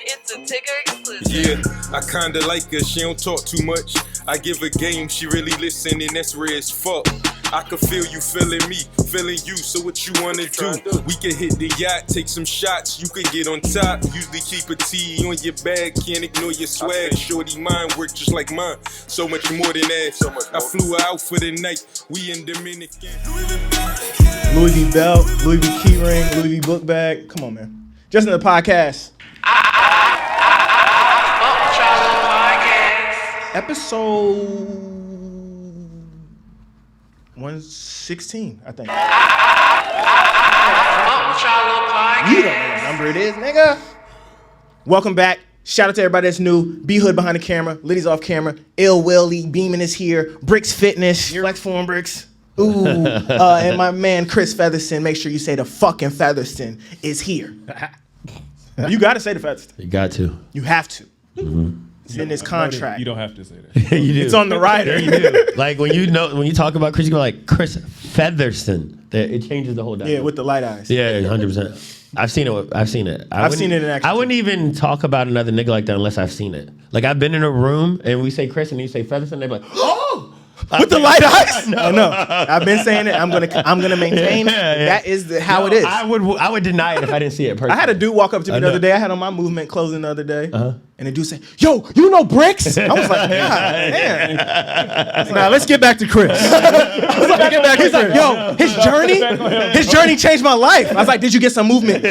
It's a Tigger exclusive. Yeah, I kinda like her, she don't talk too much. I give her game, she really listen, and that's rare as fuck. I can feel you feeling me, feeling you, so what you wanna do? We can hit the yacht, take some shots, you can get on top. Usually keep a T on your bag, can't ignore your swag. Shorty mind work just like mine, so much more than that. I flew her out for the night, we in Dominican. Louis V belt, Louis V keyring, Louis V book bag. Come on, man. Just in the podcast. Episode 116, I think. You don't know what number it is, nigga. Welcome back. Shout out to everybody that's new. B Hood behind the camera. Liddy's off camera. Ill Willie Beeman is here. Brix Fitness. Flex Form Brix. Ooh. And my man Chris Featherston. Make sure you say the fucking Featherston is here. You got to say the Featherston. You got to. You have to. Mm-hmm. It's in his contract. You don't have to say that. You do. It's on the rider. You do. Like when you talk about Chris, you go like Chris Featherston. It changes the whole dynamic. Yeah, with the light eyes. Yeah, 100%. I've seen it. I've seen it in action. I wouldn't even talk about another nigga like that unless I've seen it. Like I've been in a room and we say Chris and you say Featherston, they're like, oh. With the light eyes? I know. I've been saying it. I'm gonna maintain. Yeah. That is how it is. I would deny it if I didn't see it personally. I had a dude walk up to me the other day. I had on my movement clothing the other day, and the dude said, "Yo, you know Brix?" I was like, "God damn." Now let's get back to Chris. He's like, "Yo, his journey changed my life." I was like, "Did you get some movement?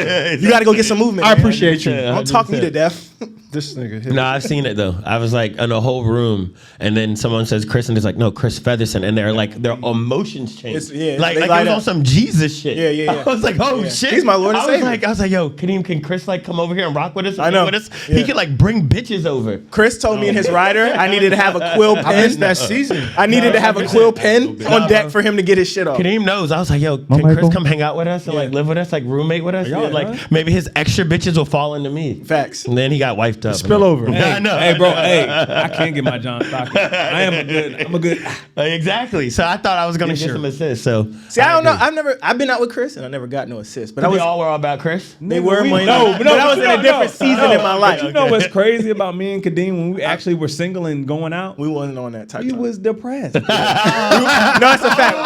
You got to go get some movement." I appreciate you. Don't talk me to death. This nigga. No, I've seen it though. I was like in a whole room, and then someone says Chris, and it's like, no, Chris Featherston, and their emotions change. Like it was on some Jesus shit. Yeah. I was like, oh shit, he's my Lord and Savior. I was like, yo, can Chris like come over here and rock with us? I know. With us? Yeah. He could like bring bitches over. Chris told me in his rider I needed to have a quill pen. I missed that season. I needed to have a quill pen on deck for him to get his shit off. Kadeem knows. I was like, yo, can Chris come hang out with us and like live with us, like roommate with us? Yeah, like maybe his extra bitches will fall into me. Facts. And then he got wifed up. Spill over. Yeah, I know. Hey, bro. Hey, I can't get my John Stockton. I'm a good. Exactly. So I thought I was gonna get some assists. So see, I don't know. I've been out with Chris and I never got no assists. But we all were all about Chris. They were. No, but I was in a different season in my life. You know what's crazy about me and Kadeem when we actually were single and going out? We wasn't on that type. We was depressed. No, it's a fact.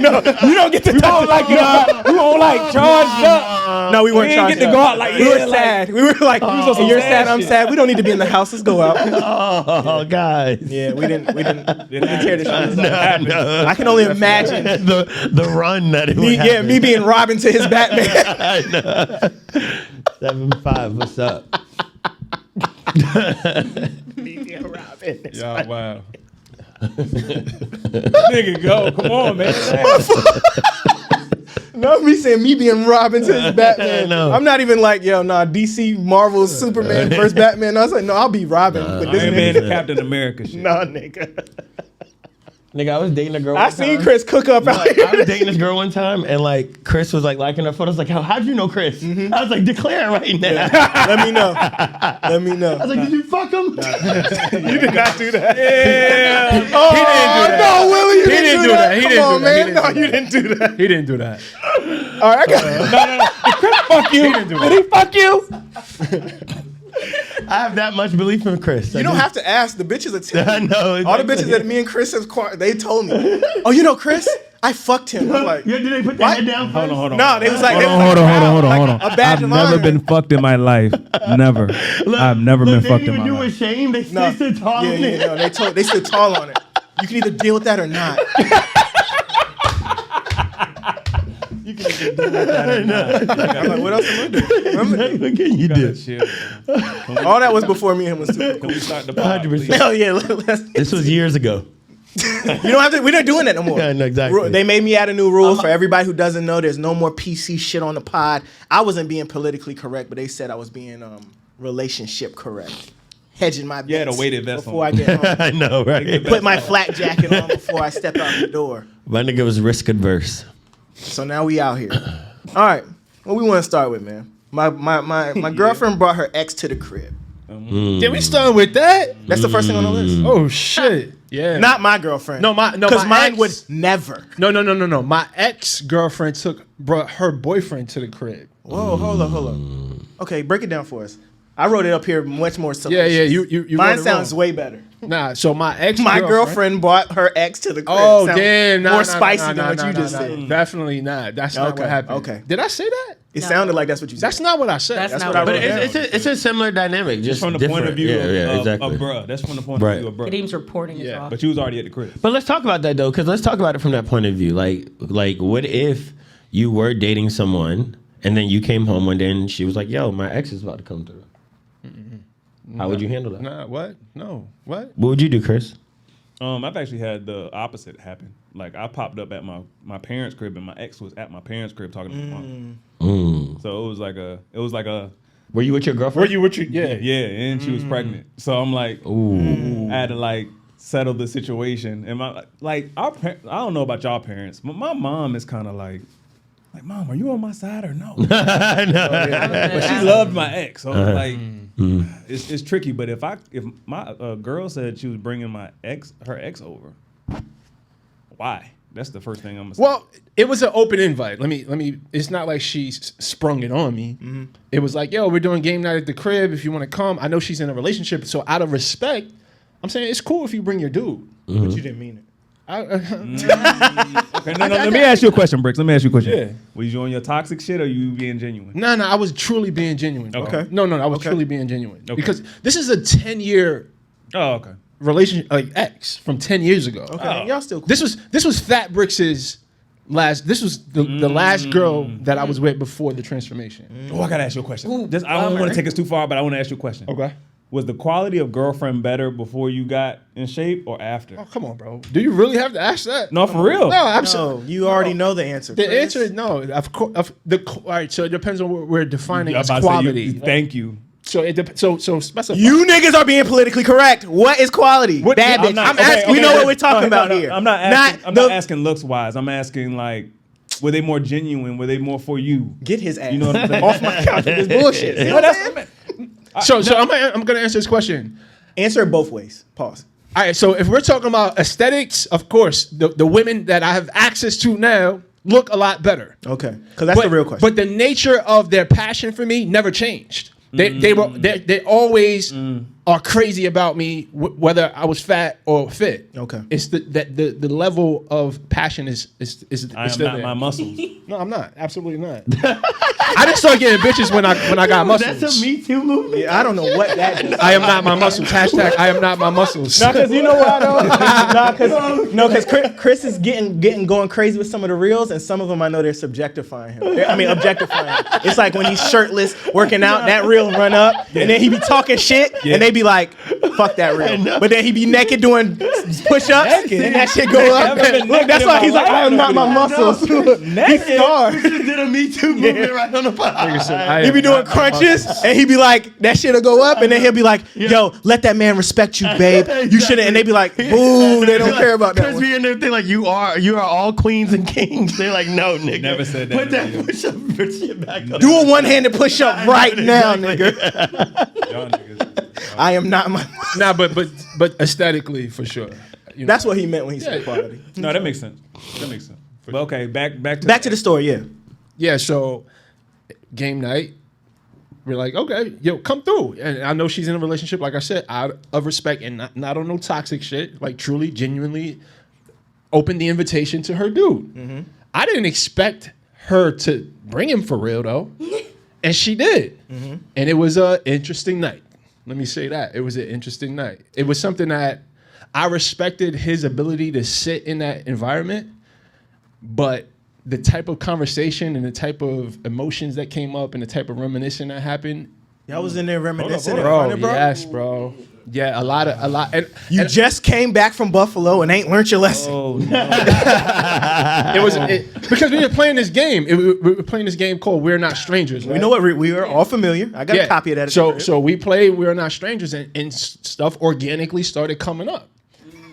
No, you don't get to. We won't like charged up. No, we weren't charged up. We didn't get to go out like we were sad. We were like, you're sad, I'm sad. We don't need to be in the house. Let's go out. Oh, guys. Yeah, we didn't care to show No. I can only imagine the run that it would happen. Yeah, me being Robin to his Batman. I know. 7'5", what's up? Me being Robin. Yeah, wow. Nigga, go. Come on, man. No, me saying me being Robin to his Batman. No. I'm not even like, DC, Marvel, Superman, first Batman. I was like, no, I'll be Robin. With this I ain't been the Captain America shit. No, nigga. Nigga, I was dating a girl. I seen Chris cook up out here. I was dating this girl one time, and like Chris was like liking her photos. Like, how'd you know Chris? I was like, declare right now. Let me know. I was like, did you fuck him? You did not do that. Yeah. Oh, he didn't do that. No, Willie, you He didn't do that. He Come didn't on, do that. man. No, you didn't do that. He didn't do that. All right, I got No. Did Chris fuck you? He didn't do that. Did he fuck you? I have that much belief in Chris. You don't have to ask. The bitches are telling me. I know. All the bitches that me and Chris have, they told me. Oh, you know Chris? I fucked him. I'm like, Did they put their head down? Hold on. no, they was like, Hold on. A badge I've of never honor. been fucked in my life. Never. I've never been fucked in my They life. were ashamed. They No. stood tall on it. No, they stood tall on it. You can either deal with that or not. You can either deal with that or not. I'm like, what else am I doing? Remember? What can you do? Shit. All that was before me and him was too. Can we start the pod, 100%. please? Hell yeah. This was years ago. You don't have to. We're not doing that no more. Yeah, no, exactly. They made me add a new rule for everybody who doesn't know. There's no more PC shit on the pod. I wasn't being politically correct, but they said I was being relationship correct. Hedging my bets. Yeah, the weighted vest before on. I get home. I know, right? Put my flak jacket on before I step out the door. My nigga was risk adverse. So now we out here. All right. What we want to start with, man? My girlfriend brought her ex to the crib. Did we start with that? That's the first thing on the list. Oh shit! Yeah. Not my girlfriend. Because mine would never. No. My ex-girlfriend brought her boyfriend to the crib. Whoa, hold on. Okay, break it down for us. I wrote it up here much more salacious. Yeah, you Mine wrote it sounds wrong. way better. Nah, so my girlfriend brought her ex to the crib. Oh, Sounds damn. more spicy than what you just said. Definitely not. That's not Okay, what happened. okay. Did I say that? It sounded like that's what you said. That's not what I said. That's That's not what I what wrote it down. is. It's a similar dynamic, just From the different. point of view of of bruh. That's from the point of view of bruh. Kadeem's reporting is off. But you was already at the crib. But let's talk about that though, because let's talk about it from that point of view. Like, what if you were dating someone and then you came home one day and she was like, "Yo, my ex is about to come through." How would you handle that? Nah, what? No, what? What would you do, Chris? I've actually had the opposite happen. Like I popped up at my parents' crib and my ex was at my parents' crib talking to my mom. So it was like a Were you with your girlfriend? yeah, and she was pregnant. So I'm like, I had to like settle the situation. And I don't know about y'all parents, but my mom is kind of like, Mom, are you on my side or no? But she loved my ex, so it's tricky. But if my girl said she was bringing her ex over, why? That's the first thing I'm gonna say. Well, it was an open invite. Let me. It's not like she sprung it on me. It was like, yo, we're doing game night at the crib. If you want to come, I know she's in a relationship, so out of respect, I'm saying it's cool if you bring your dude. But you didn't mean it. Okay, let me ask you a question, Brix. Let me ask you a question. Yeah. Was you on your toxic shit or you being genuine? No, I was truly being genuine. Bro. Okay. No, I was truly being genuine because this is a 10-year Oh, okay. relationship, like ex from 10 years ago. Okay, y'all still cool. This was Fat Brix's last. This was the last girl that I was with before the transformation. Oh, I gotta ask you a question. I don't want to take us too far, but I want to ask you a question. Okay. Was the quality of girlfriend better before you got in shape or after? Oh, come on, bro. Do you really have to ask that? No, for real. No, absolutely. No, you already know the answer. The Chris. answer is no. Of course. All right. So it depends on what we're defining I was as about to say, quality. thank you. So it depends. So specify. You niggas are being politically correct. What is quality? Bad bitch. I'm asking. We know what we're talking about here. I'm not asking looks wise. I'm asking like, were they more genuine? Were they more for you? Get his ass You know what I'm saying? off my couch with this bullshit. You know what I'm saying? So I'm gonna answer this question. Answer it both ways. Pause. All right. So if we're talking about aesthetics, of course, the women that I have access to now look a lot better. Okay, because that's the real question. But the nature of their passion for me never changed. They always are crazy about me whether I was fat or fit. Okay. It's the level of passion is I am still not there. my muscles. No, I'm not. Absolutely not. I didn't start getting bitches when I got muscles. That's a Me Too movement. Yeah, I don't know what that is. I am not my muscles. Hashtag I am not my muscles. Because you know why though? Because Chris is going crazy with some of the reels, and some of them I know they're objectifying him. Objectifying. It's like when he's shirtless working out, that reel run up, and then he be talking shit, and they be like, "Fuck that reel." But then he be naked doing push-ups, and that shit go up. Look, that's why he's like, "I am not my muscles." He's scarred. Did a Me Too movement right on the pod. He be doing crunches, and he be like, that shit'll go up, and then he'll be like, yo, let that man respect you, babe. You shouldn't. And they be like, boo, they don't care about that Chris one. be in there thing like you are all queens and kings. They're like, no, nigga. Never said that Put in that the push shit back up. Do a one-handed push-up right now, nigga. Y'all niggas. I am not my... Nah, but aesthetically for sure. You know? That's what he meant when he said quality. No, that makes sense. But okay, back to the story, yeah. Yeah, so game night, we're like, okay, yo, come through. And I know she's in a relationship, like I said, out of respect and not on no toxic shit, like truly, genuinely opened the invitation to her dude. I didn't expect her to bring him for real, though. And she did. And it was an interesting night. Let me say that. It was an interesting night. It was something that I respected his ability to sit in that environment, but the type of conversation and the type of emotions that came up and the type of reminiscing that happened. Y'all was in there reminiscing, Bro, yes, bro. Yeah, a lot. And You just came back from Buffalo and ain't learned your lesson. Oh no. because we were playing this game. We were playing this game called We're Not Strangers. Right? We know what we were all familiar. I got a copy of that. So we played We're Not Strangers, and stuff organically started coming up.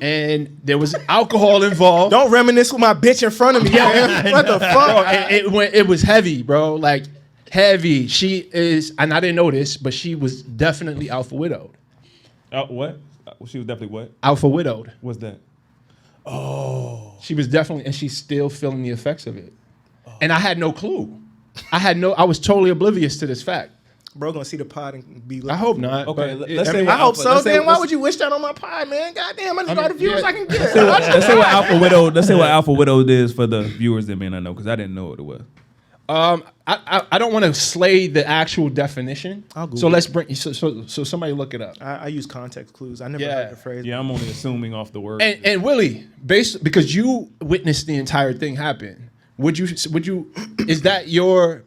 And there was alcohol involved. Don't reminisce with my bitch in front of me, man. What the fuck? Bro, it was heavy, bro. Like, heavy. She is, and I didn't know this, but she was definitely alpha widowed. What? She was definitely what? Alpha widowed. What's that? She was definitely, and she's still feeling the effects of it. And I had no clue. I was totally oblivious to this fact. Bro gonna see the pod and be like, I hope not. Okay, but let's I say mean, what I hope Alpha- so. let's say- Then why let's- would you wish that on my pod, man? Goddamn, I need all the viewers yeah. I can get. Let's say what Alpha Widow. Let's say what Alpha Widow is for the viewers that may not know, because I didn't know what it was. I don't want to slay the actual definition. I'll Google So let's bring so somebody look it up. I use context clues. I never Yeah. heard the phrase. Yeah, I'm only assuming off the word. And Willie, because you witnessed the entire thing happen, would you is that your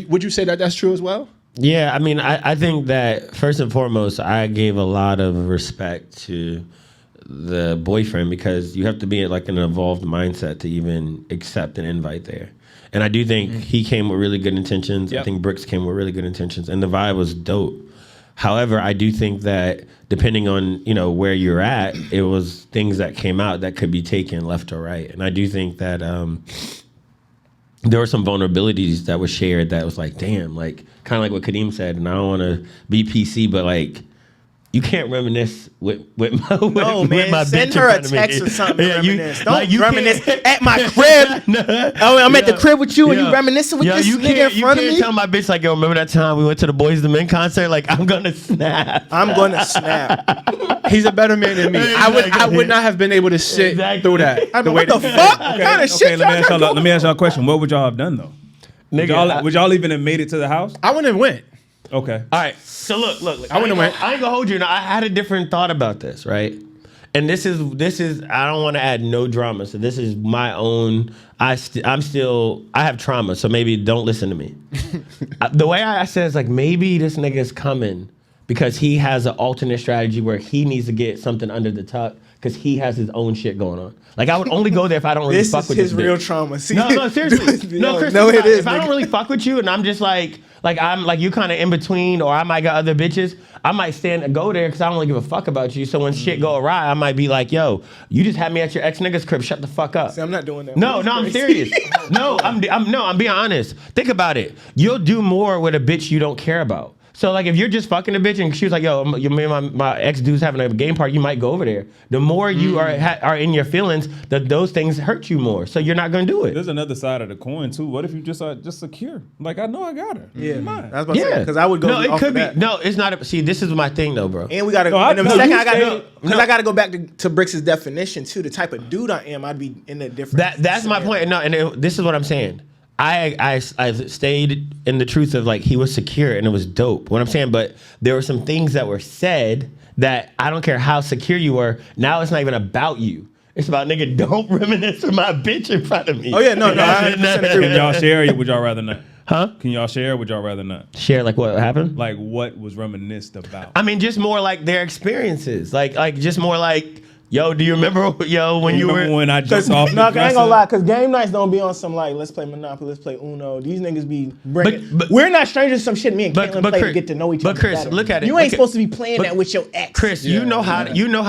would you say that that's true as well? Yeah, I mean, I think that first and foremost, I gave a lot of respect to the boyfriend because you have to be in like an evolved mindset to even accept an invite there. And I do think he came with really good intentions. Yep. I think Brix came with really good intentions, and the vibe was dope. However, I do think that depending on where you're at, it was things that came out that could be taken left or right. And I do think that there were some vulnerabilities that were shared that was like, damn, like kind of like what Kadeem said. And I don't want to be PC, but like, you can't reminisce with my Send bitch her in a front of me. text or something to you- reminisce. Don't like, you reminisce can't- at my crib. Oh, I'm at the crib with you and you reminiscing with this you nigga in front of you me. can't tell my bitch like, yo, remember that time we went to the Boys II Men concert? Like, I'm gonna snap. I'm gonna snap. He's a better man than me. I would not have been able to sit Exactly. through that. I mean, what the fuck? What kind of shit let me ask y'all y'all. Let me ask y'all a question. What would y'all have done though? Nigga, Would y'all even have made it to the house? I wouldn't have went. Okay. all right, so look. I wouldn't went. I ain't gonna hold you. Now, I had a different thought about this, right? And this is. I don't want to add no drama. So this is my own. I have trauma. So maybe don't listen to me. The way I said is like maybe this nigga is coming because he has an alternate strategy where he needs to get something under the tuck because he has his own shit going on. Like I would only go there if I don't really This fuck is with his this real bitch. trauma. See, No, seriously. No, Chris, no, it is. If I don't really fuck with you and I'm just like I'm like you kind of in between, or I might got other bitches, I might stand and go there because I don't really give a fuck about you. So when shit go awry, I might be like, yo, you just had me at your ex nigga's crib. Shut the fuck up. See, I'm not doing that. No, I'm serious. No, I'm being honest. Think about it. You'll do more with a bitch you don't care about. So like if you're just fucking a bitch and she was like, yo, me and my ex dude's having a game party, you might go over there. The more you are in your feelings, those things hurt you more. So you're not gonna do it. There's another side of the coin too. What if you just are just secure? Like I know I got her. Yeah, Mine. I was about to say because I would go. No, it off could of be. that. No, it's not. See, this is my thing though, bro. And we gotta. No, in a no, second, you I gotta stay- because I gotta go back to Brix's definition too. The type of dude I am, I'd be in a different. That's my point. No, this is what I'm saying. I stayed in the truth of like he was secure and it was dope. What I'm saying, but there were some things that were said that I don't care how secure you were. Now it's not even about you. It's about nigga. Don't reminisce with my bitch in front of me. Oh yeah, no, I 100% agree Can with y'all that. share? Or would y'all rather not? Huh? Can y'all share? Or would y'all rather not? Share like what happened? Like what was reminisced about? I mean, just more like their experiences. Like just more like, yo, do you remember when you remember were? when I jumped off No, I the ain't dresser? gonna lie, because game nights don't be on some like, let's play Monopoly, let's play Uno. These niggas be bringing. But- we're not strangers to some shit me and But- Caitlin but play Chris- to get to know each other. but Chris, better. look at it. You Look ain't at- supposed to be playing but- that with your ex. Chris, you know how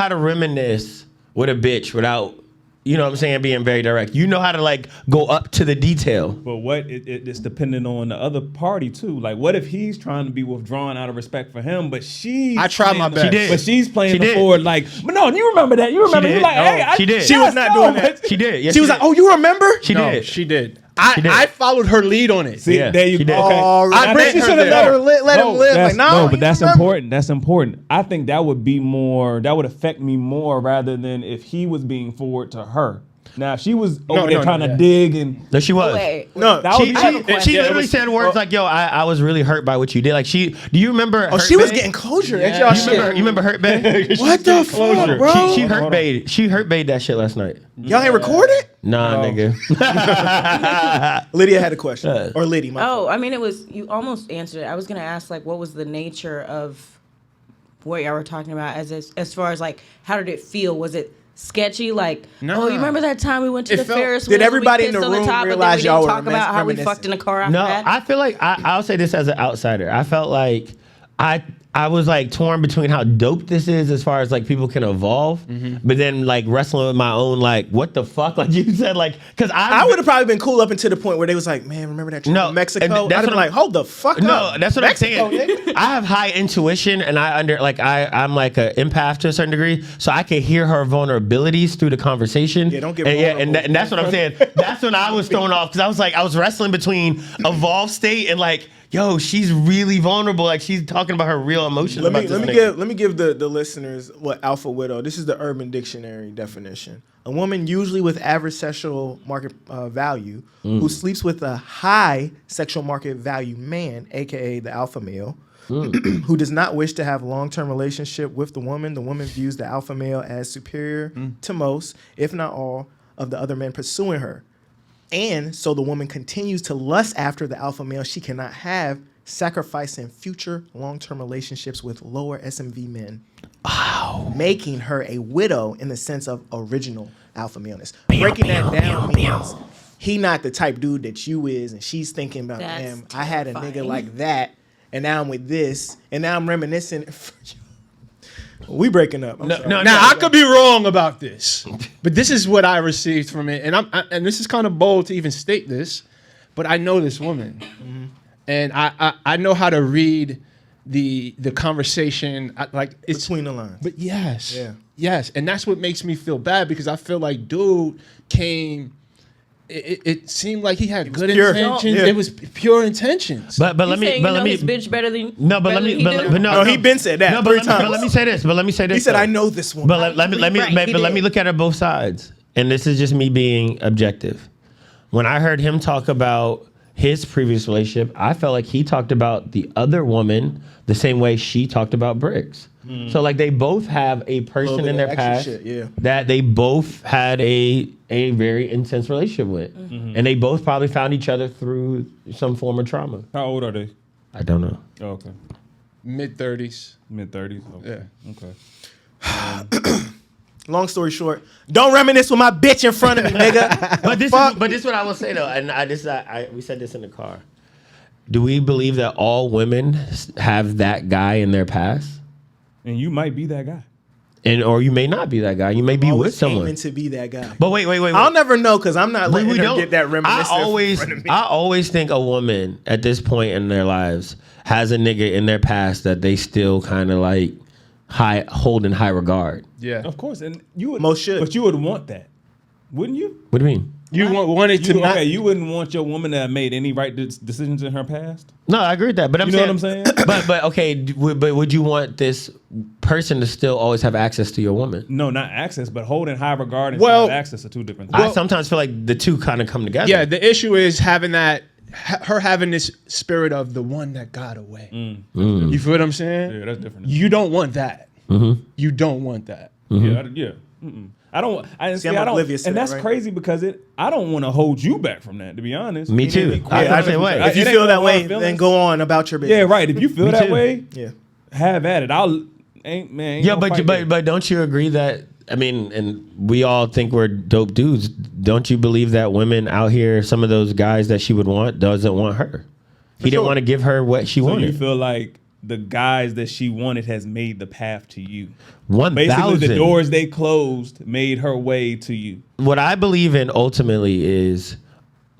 to reminisce with a bitch without, you know what I'm saying, being very direct. You know how to like go up to the detail. But what it's dependent on the other party too. Like, what if he's trying to be withdrawn out of respect for him, but she's I tried my playing best. She did. But she's playing She the did. forward like, but no, you remember that? You remember? You're did. like, hey, No, she did. She was not doing that. She did. Yes, She was like, did. oh, you remember? She No, did. she did. did. I followed her lead on it. See, Yeah, there you she go. did. Okay. Oh, I I bet think you should have let her let him live. Like, no, but that's you remember? important. That's important. I think that would be more. That would affect me more rather than if he was being forward to her. Now, if she was over there trying to dig and No, she was. Wait. No, that would She, be I have a question. she Yeah, it literally was- said words like, yo, I was really hurt by what you did. Like, do you remember? Oh, Hurt she was Bae? getting closure at y'all You shit. remember Hurt Bae? What the fuck, bro? She hurt Bae. She hurt Bae that shit last night. Y'all ain't recorded? Nah, nigga. Lydia had a question. Or Liddy, my fault. Oh, I mean, it was, you almost answered it. I was going to ask, like, what was the nature of what y'all were talking about as far as, like, how did it feel? Was it sketchy? Like, Nah. oh, you remember that time we went to It the felt- Ferris Did wheel? everybody we in the pissed on room top, but then realize we y'all didn't were talk about how we reminiscing? fucked in the car after No, that? I feel like I'll say this as an outsider. I felt like I was like torn between how dope this is as far as like people can evolve, but then like wrestling with my own like what the fuck, like you said, like because I would have probably been cool up until the point where they was like, man, remember that trip No, to Mexico? and I'd that's have been what like, hold the fuck No, up. that's what Mexico, I'm saying. nigga. I have high intuition, and I'm like an empath to a certain degree, so I can hear her vulnerabilities through the conversation. Yeah, don't get and, vulnerable. and that's what I'm saying. That's when I was thrown off because I was wrestling between evolved state and like yo, she's really vulnerable. Like she's talking about her real emotions. Let about me this let me nigga. give let me give the listeners what alpha widow. This is the Urban Dictionary definition: a woman usually with average sexual market value who sleeps with a high sexual market value man, aka the alpha male, who does not wish to have a long-term relationship with the woman. The woman views the alpha male as superior to most, if not all, of the other men pursuing her. And so the woman continues to lust after the alpha male she cannot have, sacrificing future long-term relationships with lower SMV men. Wow. Making her a widow in the sense of original alpha maleness. Breaking that down means he not the type dude that you is, and she's thinking about, That's damn, I had a nigga terrifying. like that, and now I'm with this, and now I'm reminiscing. We breaking up. I'm sorry. Now I could be wrong about this, but this is what I received from it, and this is kind of bold to even state this, but I know this woman, and I know how to read the conversation, it's Between the lines. But yes, Yeah. yes, and that's what makes me feel bad because I feel like dude came. It seemed like he had good pure. intentions. Yeah. It was pure intentions. But let me saying but you let know me his bitch better than no but better let me than he but, do? but no No, he been said that no, three but let me, times. but let me say this. But let me say this. He said, though. I know this woman. But let me Right, he but let me did. look at it both sides. And this is just me being objective. When I heard him talk about his previous relationship, I felt like he talked about the other woman the same way she talked about Brix. So like they both have a person bit in of their extra past shit, yeah. that they both had a very intense relationship with. And they both probably found each other through some form of trauma. How old are they? I don't know. Oh, okay. Mid-30s. Mid-30s? Okay. Yeah. Okay. Long story short, don't reminisce with my bitch in front of me, nigga. But this is what I will say though, and we said this in the car. Do we believe that all women have that guy in their past? And you might be that guy. Or you may not be that guy. You may be with Always someone. aiming to be that guy. But wait. I'll never know because I'm not letting her get that reminiscence. I always think a woman at this point in their lives has a nigga in their past that they still kind of like hold in high regard. Yeah. Of course. And you would. Most should. But you would want that. Wouldn't you? What do you mean? You wanted to not. Okay, you wouldn't want your woman that made any right decisions in her past? No, I agree with that. But You know what I'm saying? But okay. But would you want this person to still always have access to your woman? No, not access, but holding high regard and Well- access are two different I things. sometimes feel like the two kind of come together. Yeah, the issue is having that, her having this spirit of the one that got away. You feel what I'm saying? Yeah, that's different. You don't want that. You don't want that. Yeah, yeah. Mm-mm. I don't. See, I'm oblivious to and that, that's right? crazy because I don't want to hold you back from that. To be honest, Me too. I feel the same way. If you It ain't feel no that hard way, then feelings. go on about your business. Yeah, right. If you feel Me that too. way, Yeah. have at it. Ain't Yeah, no fight there. but don't you agree that and we all think we're dope dudes. Don't you believe that women out here, some of those guys that she would want, doesn't want her? He didn't want to give her what she So wanted. you feel like the guys that she wanted has made the path to you. 1,000. Basically, the doors they closed made her way to you. What I believe in ultimately is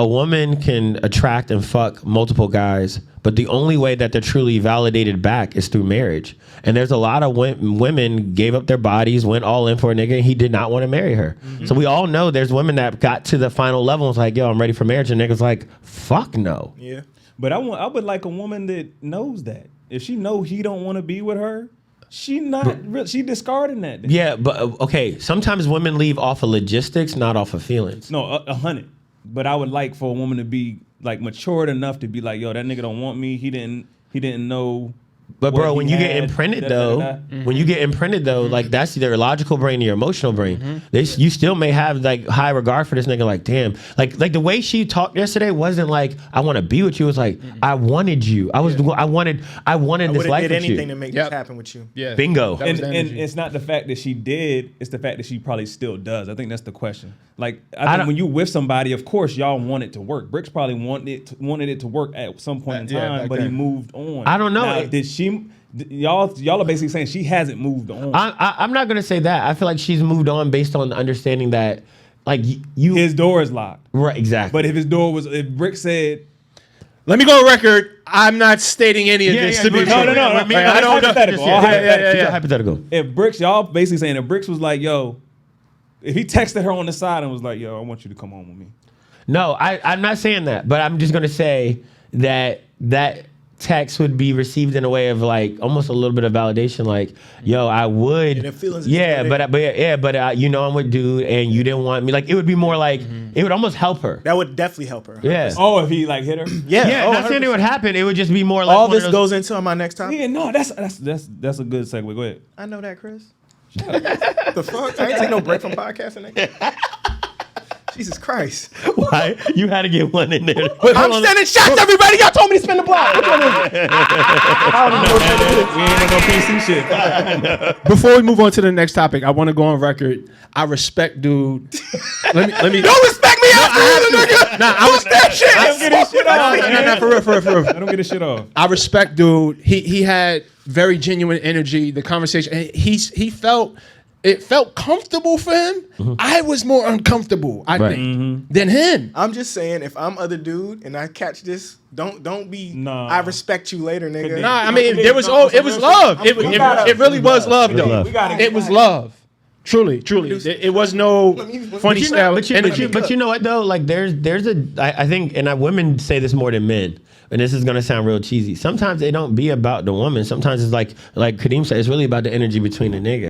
a woman can attract and fuck multiple guys, but the only way that they're truly validated back is through marriage. And there's a lot of women gave up their bodies, went all in for a nigga, and he did not want to marry her. So we all know there's women that got to the final level and was like, yo, I'm ready for marriage. And niggas like, fuck no. Yeah. But I would like a woman that knows that. If she know he don't want to be with her, she discarding that. Then. Yeah, but okay, sometimes women leave off of logistics, not off of feelings. No, 100. But I would like for a woman to be like matured enough to be like, yo, that nigga don't want me. He didn't know. But what bro, he when you get had, imprinted da-da-da-da. when you get imprinted though, like that's your logical brain and your emotional brain. You still may have like high regard for this nigga. Like damn, like the way she talked yesterday wasn't like I want to be with you. It was like I wanted you. I wanted I this would have life did with anything you. to make Yep. this happen with you. Yeah. Bingo. That was And the energy. it's not the fact that she did, it's the fact that she probably still does. I think that's the question. Like, I think when you with somebody, of course, y'all want it to work. Brix probably wanted it to work at some point in Yeah, time, back but he then. moved on. I don't know. Now, did she? Y'all are basically saying she hasn't moved on. I'm not gonna say that. I feel like she's moved on based on the understanding that like you His door is locked. right exactly. But if Brix said, Let me go on record. I'm not stating any of this to be no, true. no. I mean, I don't know. hypothetical. Yeah, All yeah. Hypothetical. if Brix, y'all basically saying if Brix was like, yo, if he texted her on the side and was like, yo, I want you to come home with me. No, I'm not saying that, but I'm just gonna say that text would be received in a way of like almost a little bit of validation, like, yo, I would, the feelings yeah, but you know, I'm with dude, and you didn't want me. Like, it would be more like it would almost help her. That would definitely help her. Yeah. Oh, if he like hit her. Yeah, not saying it would happen. It would just be more like All this goes into my next topic. Yeah, no, that's a good segue. Go ahead. I know that, Chris. The fuck? I ain't take no break from podcasting. Nigga. Jesus Christ. Why? You had to get one in there. I'm sending shots, everybody. Y'all told me to spin the block. Which one is it? We ain't no PC shit. Before we move on to the next topic, I want to go on record. I respect dude. Let me. Don't respect me after nigga. Nah, I was that shit. I don't get his shit off. No, for real. I don't get his shit off. I respect dude. He had very genuine energy. The conversation, and he felt. It felt comfortable for him. Mm-hmm. I was more uncomfortable, I think, than him. I'm just saying, if I'm other dude and I catch this, don't be. Nah. I respect you later, nigga. Nah, I mean, it was love. It really was love, though. It was love. Truly. It was no funny style. But you know what though? Like I think, and women say this more than men. And this is gonna sound real cheesy. Sometimes it don't be about the woman. Sometimes it's like Kadeem said, it's really about the energy between the nigga.